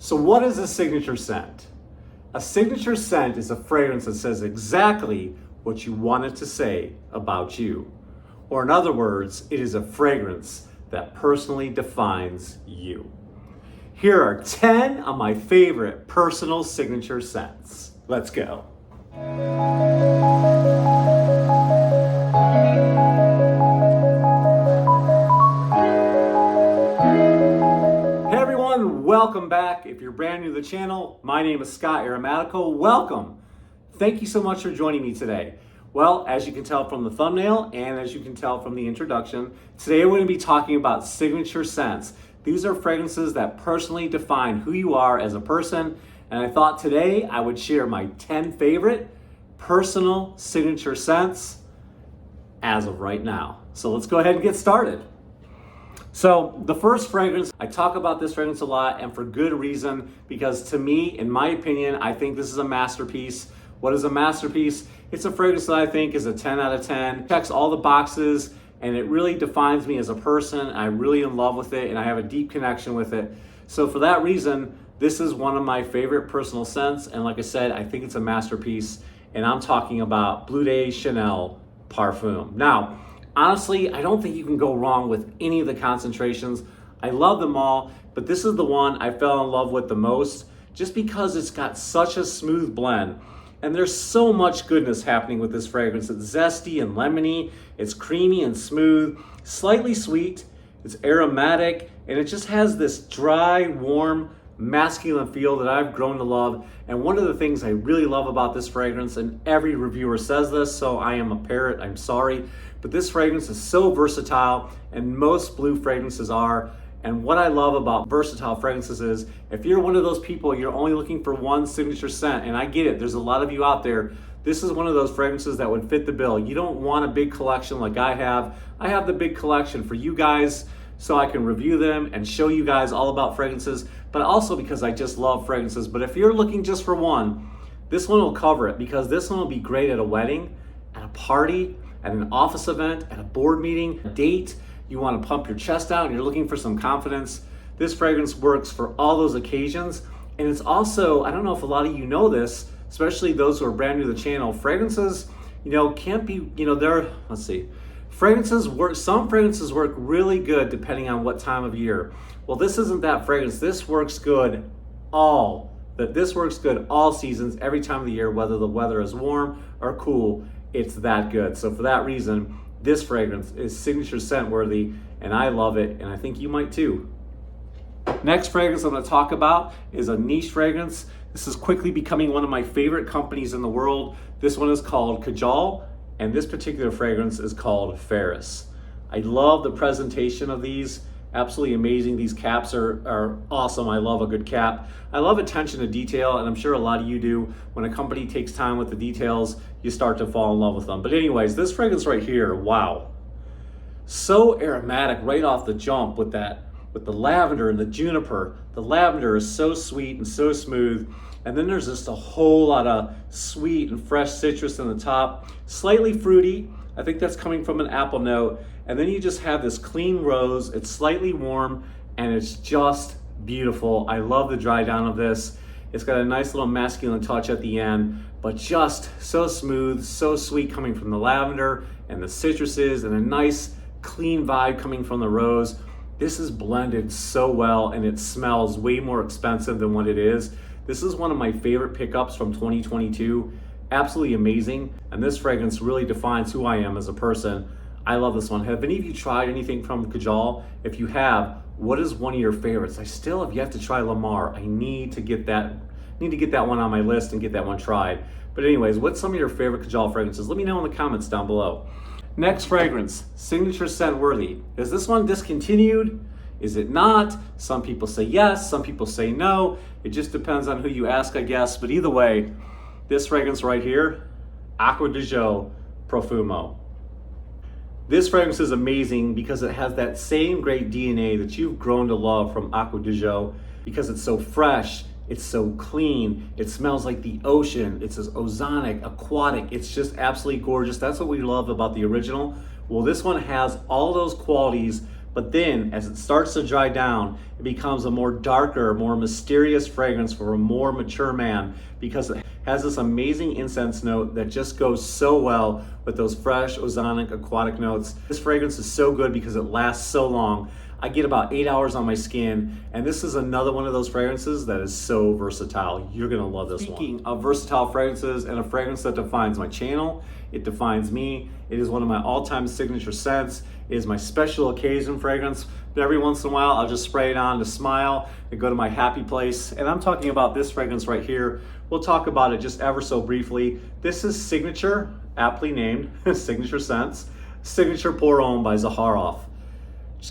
So what is a signature scent? A signature scent is a fragrance that says exactly what you want it to say about you. Or in other words, it is a fragrance that personally defines you. Here are 10 of my favorite personal signature scents. Let's go. Welcome back. If you're brand new to the channel, my name is Scott Aromatico. Welcome. Thank you so much for joining me today. Well, as you can tell from the thumbnail and as you can tell from the introduction, today we're going to be talking about signature scents. These are fragrances that personally define who you are as a person, and I thought today I would share my 10 favorite personal signature scents as of right now. So let's go ahead and get started. So the first fragrance, I talk about this fragrance a lot and for good reason, because to me, in my opinion, I think this is a masterpiece. What is a masterpiece? It's a fragrance that I think is a 10 out of 10, checks all the boxes, and it really defines me as a person. I'm really in love with it and I have a deep connection with it. So for that reason, this is one of my favorite personal scents. And like I said, I think it's a masterpiece, and I'm talking about Bleu de Chanel Parfum. Now, honestly, I don't think you can go wrong with any of the concentrations. I love them all, but this is the one I fell in love with the most just because it's got such a smooth blend. And there's so much goodness happening with this fragrance. It's zesty and lemony, it's creamy and smooth, slightly sweet, it's aromatic, and it just has this dry, warm, masculine feel that I've grown to love. And one of the things I really love about this fragrance, and every reviewer says this, so I am a parrot, I'm sorry, but this fragrance is so versatile, and most blue fragrances are. And what I love about versatile fragrances is if you're one of those people, you're only looking for one signature scent, and I get it, there's a lot of you out there, this is one of those fragrances that would fit the bill. You don't want a big collection like I have. I have the big collection for you guys so I can review them and show you guys all about fragrances, but also because I just love fragrances. But if you're looking just for one, this one will cover it, because this one will be great at a wedding, at a party, at an office event, at a board meeting, a date. You want to pump your chest out and you're looking for some confidence. This fragrance works for all those occasions. And it's also, I don't know if a lot of you know this, especially those who are brand new to the channel, fragrances, can't be, fragrances work, some fragrances work really good depending on what time of year. Well, this isn't that fragrance. This works good all seasons, every time of the year, whether the weather is warm or cool. It's that good. So for that reason, this fragrance is signature scent worthy, and I love it, and I think you might too. Next fragrance I'm going to talk about is a niche fragrance. This is quickly becoming one of my favorite companies in the world. This one is called Cologne, and this particular fragrance is called Ferris. I love the presentation of these. Absolutely amazing. These caps are awesome. I love a good cap. I love attention to detail, and I'm sure a lot of you do. When a company takes time with the details, you start to fall in love with them. But anyways, this fragrance right here, wow. So aromatic right off the jump with the lavender and the juniper. The lavender is so sweet and so smooth. And then there's just a whole lot of sweet and fresh citrus in the top. Slightly fruity. I think that's coming from an apple note. And then you just have this clean rose. It's slightly warm and it's just beautiful. I love the dry down of this. It's got a nice little masculine touch at the end, but just so smooth, so sweet coming from the lavender and the citruses, and a nice clean vibe coming from the rose. This is blended so well, and it smells way more expensive than what it is. This is one of my favorite pickups from 2022. Absolutely amazing. And this fragrance really defines who I am as a person. I love this one. Have any of you tried anything from Cologne? If you have, what is one of your favorites? I still have yet to try Lamar. I need to get that one on my list and get that one tried. But anyways, what's some of your favorite Cologne fragrances? Let me know in the comments down below. Next fragrance, signature scent worthy. Is this one discontinued? Is it not? Some people say yes, some people say no. It just depends on who you ask, I guess. But either way, this fragrance right here, Acqua di Gio Profumo. This fragrance is amazing because it has that same great DNA that you've grown to love from Acqua di Gio, because it's so fresh, it's so clean, it smells like the ocean, it's as ozonic, aquatic, it's just absolutely gorgeous. That's what we love about the original. Well, this one has all those qualities, But then as it starts to dry down, it becomes a more darker, more mysterious fragrance for a more mature man because it has this amazing incense note that just goes so well with those fresh, ozonic, aquatic notes. This fragrance is so good because it lasts so long. I get about 8 hours on my skin, and this is another one of those fragrances that is so versatile. You're gonna love this one. Speaking of versatile fragrances and a fragrance that defines my channel, it defines me. It is one of my all-time signature scents. It is my special occasion fragrance. But every once in a while, I'll just spray it on to smile and go to my happy place. And I'm talking about this fragrance right here. We'll talk about it just ever so briefly. This is Signature, aptly named, Signature Scents, Signature Pour Homme by Zaharoff.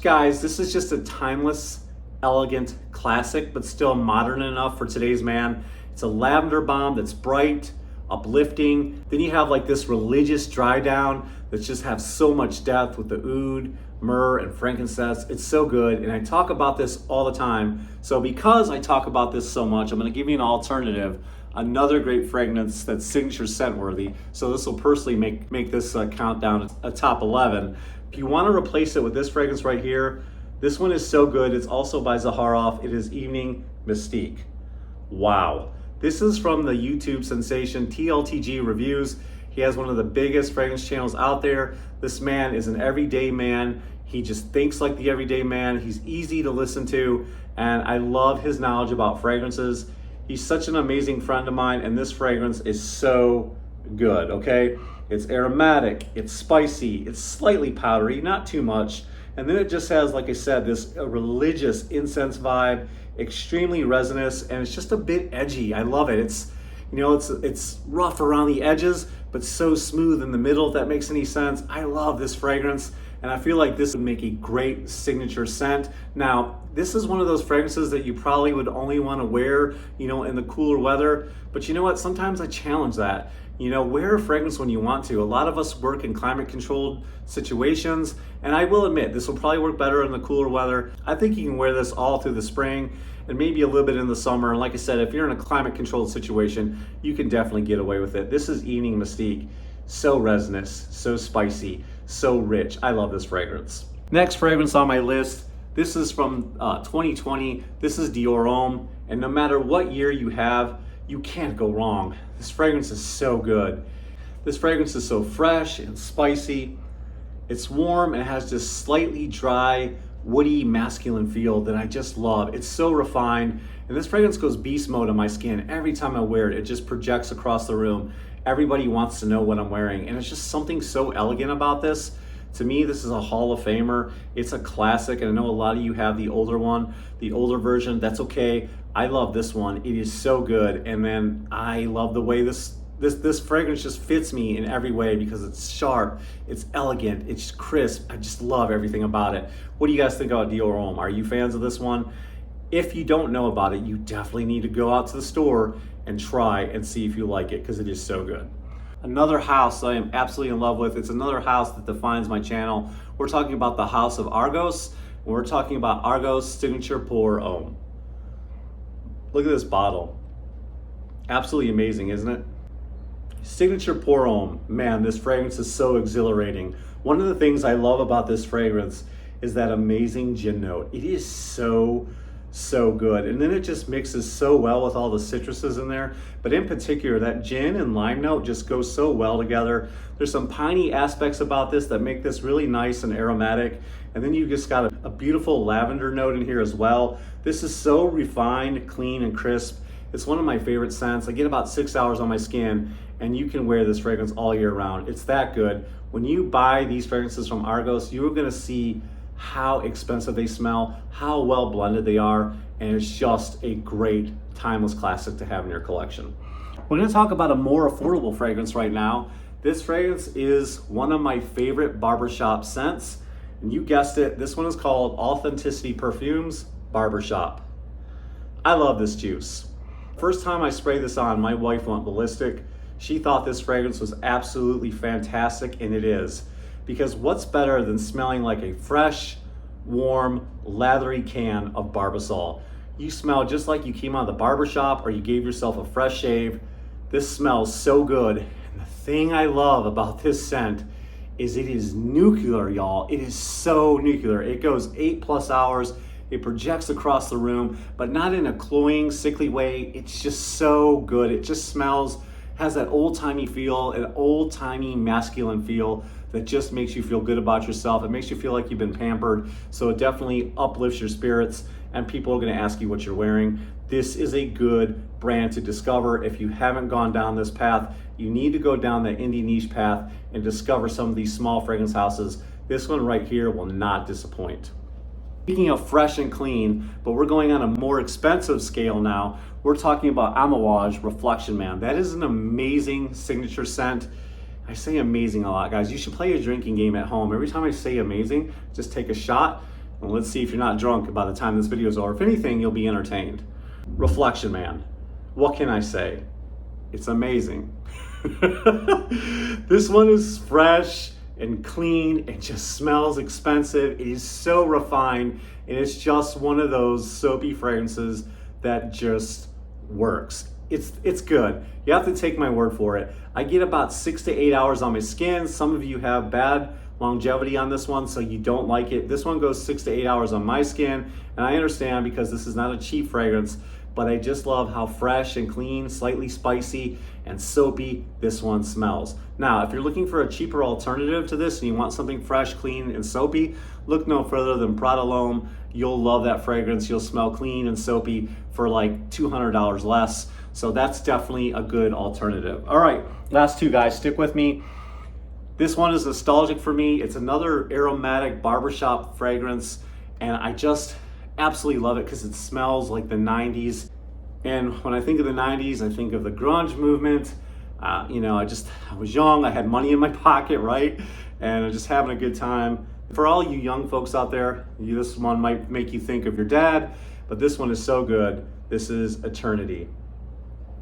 Guys, this is just a timeless, elegant classic, but still modern enough for today's man. It's a lavender bomb that's bright, uplifting. Then you have like this religious dry down that just have so much depth with the oud, myrrh, and frankincense. It's so good, and I talk about this all the time. So because I talk about this so much, I'm gonna give you an alternative, another great fragrance that's signature scent worthy. So this will personally make this countdown a top 11. If you want to replace it with this fragrance right here, this one is so good. It's also by Zaharoff. It is Evening Mystique. Wow. This is from the YouTube sensation TLTG Reviews. He has one of the biggest fragrance channels out there. This man is an everyday man. He just thinks like the everyday man. He's easy to listen to, and I love his knowledge about fragrances. He's such an amazing friend of mine, and this fragrance is so good, okay? It's aromatic, it's spicy, it's slightly powdery, not too much. And then it just has, like I said, this religious incense vibe, extremely resinous, and it's just a bit edgy. I love it. It's rough around the edges, but so smooth in the middle, if that makes any sense. I love this fragrance, and I feel like this would make a great signature scent. Now, this is one of those fragrances that you probably would only want to wear, in the cooler weather. But you know what? Sometimes I challenge that. Wear a fragrance when you want to. A lot of us work in climate controlled situations, and I will admit, this will probably work better in the cooler weather. I think you can wear this all through the spring and maybe a little bit in the summer. And like I said, if you're in a climate controlled situation, you can definitely get away with it. This is Evening Mystique. So resinous, so spicy, so rich. I love this fragrance. Next fragrance on my list, this is from 2020. This is Dior Homme, and no matter what year you have, you can't go wrong. This fragrance is so good. This fragrance is so fresh and spicy. It's warm and has this slightly dry, woody, masculine feel that I just love. It's so refined, and this fragrance goes beast mode on my skin. Every time I wear it, it just projects across the room. Everybody wants to know what I'm wearing, and it's just something so elegant about this. To me, this is a Hall of Famer. It's a classic, and I know a lot of you have the older one, the older version. That's okay. I love this one. It is so good, and then I love the way this fragrance just fits me in every way because it's sharp, it's elegant, it's crisp. I just love everything about it. What do you guys think about Dior Homme? Are you fans of this one? If you don't know about it, you definitely need to go out to the store and try and see if you like it because it is so good. Another house that I am absolutely in love with, it's another house that defines my channel. We're talking about the house of Argos, and we're talking about Argos Signature Pour Homme. Look at this bottle. Absolutely amazing, isn't it? Signature Pour Homme. Man, this fragrance is so exhilarating. One of the things I love about this fragrance is that amazing gin note. It is so good. And then it just mixes so well with all the citruses in there. But in particular, that gin and lime note just goes so well together. There's some piney aspects about this that make this really nice and aromatic. And then you just got a beautiful lavender note in here as well. This is so refined, clean, and crisp. It's one of my favorite scents. I get about 6 hours on my skin, and you can wear this fragrance all year round. It's that good. When you buy these fragrances from Argos, you're gonna see how expensive they smell, how well blended they are, and it's just a great timeless classic to have in your collection. We're gonna talk about a more affordable fragrance right now. This fragrance is one of my favorite Barber Shop scents, and you guessed it, this one is called Authenticity Perfumes Barber Shop. I love this juice. First time I sprayed this on, my wife went ballistic. She thought this fragrance was absolutely fantastic, and it is. Because what's better than smelling like a fresh, warm, lathery can of Barbasol? You smell just like you came out of the barber shop or you gave yourself a fresh shave. This smells so good. And the thing I love about this scent is it is nuclear, y'all. It is so nuclear. It goes 8+ hours. It projects across the room, but not in a cloying, sickly way. It's just so good. It just smells, has that old-timey feel, an old-timey masculine feel that just makes you feel good about yourself. It makes you feel like you've been pampered. So it definitely uplifts your spirits, and people are gonna ask you what you're wearing. This is a good brand to discover. If you haven't gone down this path, you need to go down the indie niche path and discover some of these small fragrance houses. This one right here will not disappoint. Speaking of fresh and clean, but we're going on a more expensive scale now. We're talking about Amouage Reflection Man. That is an amazing signature scent. I say amazing a lot, guys. You should play a drinking game at home. Every time I say amazing, just take a shot, and let's see if you're not drunk by the time this video is over. If anything, you'll be entertained. Reflection Man. What can I say? It's amazing. This one is fresh and clean. It just smells expensive. It is so refined, and it's just one of those soapy fragrances that just works. It's good. You have to take my word for it. I get about 6 to 8 hours on my skin. Some of you have bad longevity on this one, so you don't like it. This one goes 6 to 8 hours on my skin, and I understand because this is not a cheap fragrance, but I just love how fresh and clean, slightly spicy and soapy this one smells. Now, if you're looking for a cheaper alternative to this and you want something fresh, clean, and soapy, look no further than Prada Homme. You'll love that fragrance. You'll smell clean and soapy for like $200 less. So that's definitely a good alternative. All right, last two, guys, stick with me. This one is nostalgic for me. It's another aromatic barbershop fragrance, and I just absolutely love it because it smells like the 90s. And when I think of the 90s, I think of the grunge movement. You know, I was young, I had money in my pocket, right? And I'm just having a good time. For all you young folks out there, this one might make you think of your dad, but this one is so good. This is Eternity.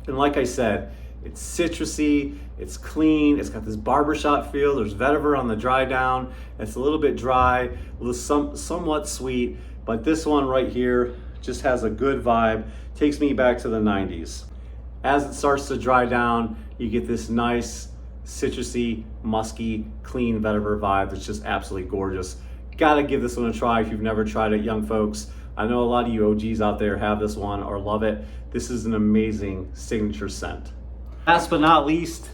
And like I said, it's citrusy, it's clean, it's got this barbershop feel. There's vetiver on the dry down. It's a little bit dry, somewhat sweet, but this one right here just has a good vibe. Takes me back to the 90s. As it starts to dry down, you get this nice, citrusy, musky, clean vetiver vibe that's just absolutely gorgeous. Gotta give this one a try if you've never tried it, young folks. I know a lot of you OGs out there have this one or love it. This is an amazing signature scent. Last but not least,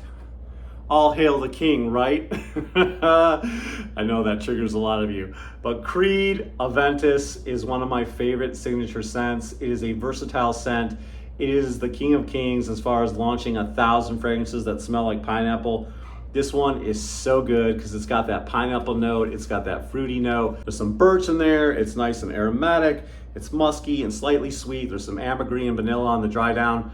all hail the king, right? I know that triggers a lot of you. But Creed Aventus is one of my favorite signature scents. It is a versatile scent. It is the king of kings as far as launching 1,000 fragrances that smell like pineapple. This one is so good because it's got that pineapple note, it's got that fruity note. There's some birch in there, it's nice and aromatic, it's musky and slightly sweet. There's some ambergris and vanilla on the dry down.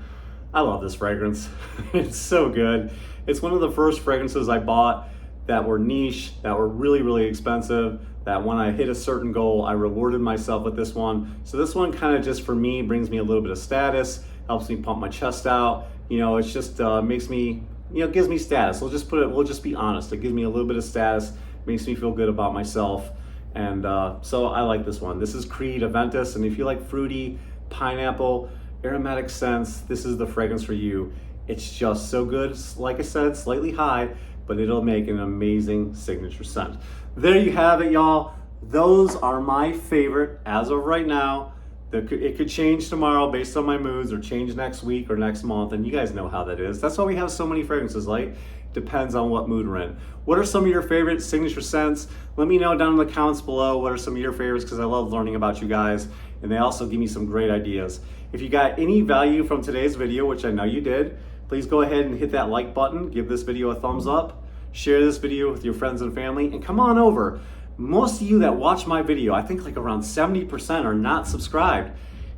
I love this fragrance. It's so good. It's one of the first fragrances I bought that were niche, that were really, really expensive, that when I hit a certain goal, I rewarded myself with this one. So this one kind of just for me brings me a little bit of status, helps me pump my chest out. You know, it's just makes me, you know, gives me status. We'll just be honest. It gives me a little bit of status, makes me feel good about myself. And so I like this one. This is Creed Aventus, and if you like fruity, pineapple, aromatic scents, this is the fragrance for you. It's just so good. Like I said, slightly high, but it'll make an amazing signature scent. There you have it, y'all. Those are my favorite as of right now. It could change tomorrow based on my moods, or change next week or next month, and you guys know how that is. That's why we have so many fragrances, like, depends on what mood we're in. What are some of your favorite signature scents? Let me know down in the comments below what are some of your favorites, because I love learning about you guys, and they also give me some great ideas. If you got any value from today's video, which I know you did, please go ahead and hit that like button, give this video a thumbs up, share this video with your friends and family, and come on over. Most of you that watch my video, I think like around 70% are not subscribed.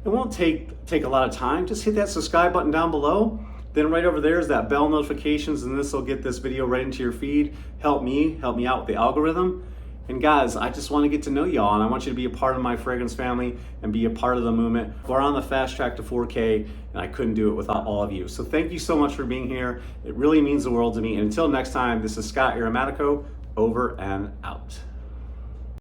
It won't take a lot of time. Just hit that subscribe button down below. Then right over there is that bell notifications, and this will get this video right into your feed. Help me out with the algorithm. And guys, I just want to get to know y'all, and I want you to be a part of my fragrance family and be a part of the movement. We're on the fast track to 4K, and I couldn't do it without all of you. So thank you so much for being here. It really means the world to me. And until next time, this is Scott Aromatico, over and out.